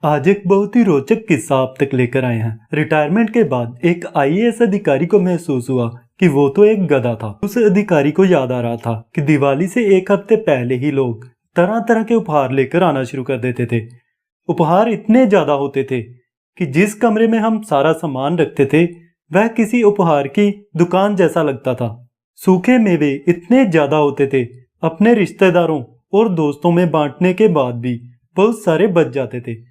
आज एक बहुत ही रोचक किस्सा आप तक लेकर आए हैं। रिटायरमेंट के बाद एक आईएएस अधिकारी को महसूस हुआ कि वो तो एक गधा था। उस अधिकारी को याद आ रहा था कि दिवाली से एक हफ्ते पहले ही लोग तरह तरह के उपहार लेकर आना शुरू कर देते थे। उपहार इतने ज्यादा होते थे कि जिस कमरे में हम सारा सामान रखते थे वह किसी उपहार की दुकान जैसा लगता था। सूखे मेवे इतने ज्यादा होते थे, अपने रिश्तेदारों और दोस्तों में बांटने के बाद भी बहुत सारे बच जाते थे।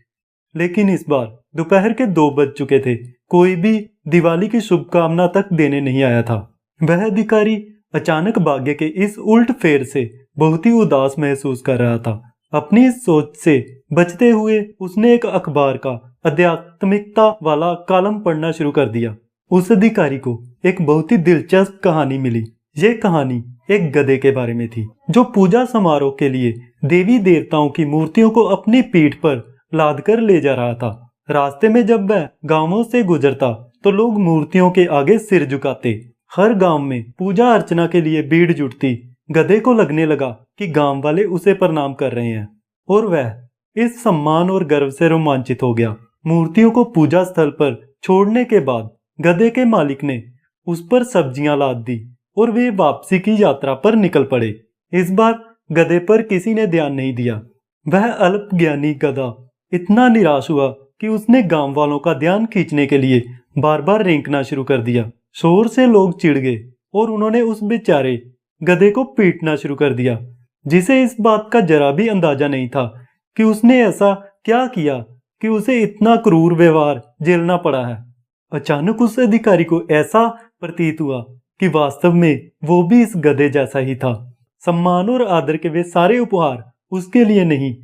लेकिन इस बार दोपहर के 2 बज चुके थे, कोई भी दिवाली की शुभकामना तक देने नहीं आया था। वह अधिकारी अचानक भाग्य के इस उल्ट फेर से बहुत ही उदास महसूस कर रहा था। अपनी इस सोच से बचते हुए उसने एक अखबार का आध्यात्मिकता वाला कॉलम पढ़ना शुरू कर दिया। उस अधिकारी को एक बहुत ही दिलचस्प कहानी मिली। ये कहानी एक गधे के बारे में थी जो पूजा समारोह के लिए देवी देवताओं की मूर्तियों को अपनी पीठ पर लाद कर ले जा रहा था। रास्ते में जब वह गांवों से गुजरता तो लोग मूर्तियों के आगे सिर झुकाते। हर गांव में पूजा अर्चना के लिए भीड़ जुटती। गधे को लगने लगा कि गांव वाले उसे प्रणाम कर रहे हैं और वह इस सम्मान और गर्व से रोमांचित हो गया। मूर्तियों को पूजा स्थल पर छोड़ने के बाद गधे के मालिक ने उस पर सब्जियां लाद दी और वे वापसी की यात्रा पर निकल पड़े। इस बार गधे पर किसी ने ध्यान नहीं दिया। वह अल्पज्ञानी गधा इतना निराश हुआ कि उसने गांव वालों का ध्यान खींचने के लिए बार बार रेंकना शुरू कर दिया। शोर से लोग चिढ़ गए और उन्होंने उस बेचारे गधे को पीटना शुरू कर दिया, जिसे इस बात का जरा भी अंदाजा नहीं था कि उसने ऐसा क्या किया कि उसे इतना क्रूर व्यवहार झेलना पड़ा है। अचानक उस अधिकारी को ऐसा प्रतीत हुआ कि वास्तव में वो भी इस गधे जैसा ही था। सम्मान और आदर के वे सारे उपहार उसके लिए नहीं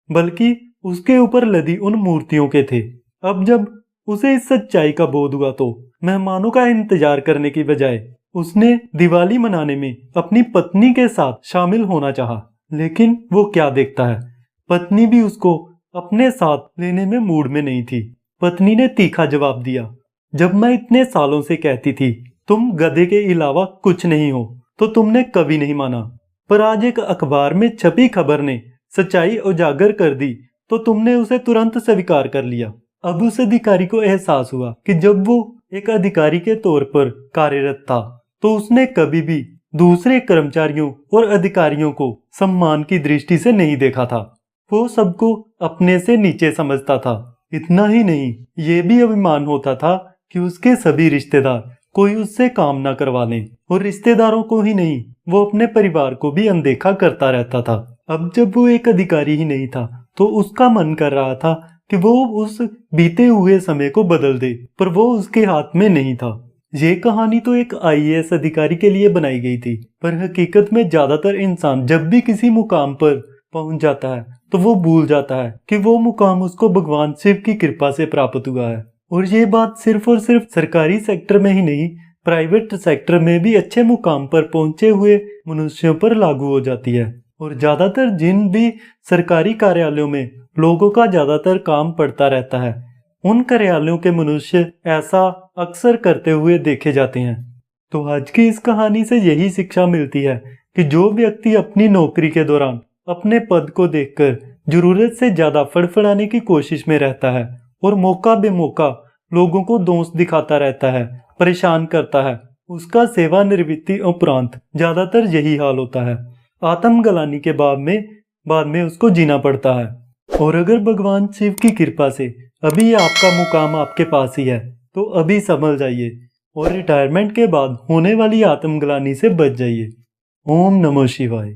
बल्कि उसके ऊपर लदी उन मूर्तियों के थे। अब जब उसे इस सच्चाई का बोध हुआ तो मेहमानों का इंतजार करने की बजाय उसने दिवाली मनाने में अपनी पत्नी के साथ शामिल होना चाहा। लेकिन वो क्या देखता है, पत्नी भी उसको अपने साथ लेने में मूड में नहीं थी। पत्नी ने तीखा जवाब दिया, जब मैं इतने सालों से कहती थी तुम गधे के अलावा कुछ नहीं हो तो तुमने कभी नहीं माना, पर आज एक अखबार में छपी खबर ने सच्चाई उजागर कर दी तो तुमने उसे तुरंत स्वीकार कर लिया। अब उस अधिकारी को एहसास हुआ कि जब वो एक अधिकारी के तौर पर कार्यरत था तो उसने कभी भी दूसरे कर्मचारियों और अधिकारियों को सम्मान की दृष्टि से नहीं देखा था। वो सबको अपने से नीचे समझता था। इतना ही नहीं, ये भी अभिमान होता था कि उसके सभी रिश्तेदार कोई उससे काम ना करवा लें, और रिश्तेदारों को ही नहीं वो अपने परिवार को भी अनदेखा करता रहता था। अब जब वो एक अधिकारी ही नहीं था तो उसका मन कर रहा था कि वो उस बीते हुए समय को बदल दे, पर वो उसके हाथ में नहीं था। ये कहानी तो एक आईएएस अधिकारी के लिए बनाई गई थी, पर हकीकत में ज्यादातर इंसान जब भी किसी मुकाम पर पहुंच जाता है तो वो भूल जाता है कि वो मुकाम उसको भगवान शिव की कृपा से प्राप्त हुआ है। और ये बात सिर्फ और सिर्फ सरकारी सेक्टर में ही नहीं, प्राइवेट सेक्टर में भी अच्छे मुकाम पर पहुंचे हुए मनुष्यों पर लागू हो जाती है। और ज्यादातर जिन भी सरकारी कार्यालयों में लोगों का ज्यादातर काम पड़ता रहता है, उन कार्यालयों के मनुष्य ऐसा अक्सर करते हुए देखे जाते हैं। तो आज की इस कहानी से यही शिक्षा मिलती है कि जो व्यक्ति अपनी नौकरी के दौरान अपने पद को देखकर जरूरत से ज्यादा फड़फड़ाने की कोशिश में रहता है और मौका बेमौका लोगों को दोष दिखाता रहता है, परेशान करता है, उसका सेवानिवृत्ति उपरांत ज्यादातर यही हाल होता है। आत्मग्लानि के बाद में उसको जीना पड़ता है। और अगर भगवान शिव की कृपा से अभी आपका मुकाम आपके पास ही है तो अभी संभल जाइए और रिटायरमेंट के बाद होने वाली आत्मग्लानि से बच जाइए। ओम नमः शिवाय।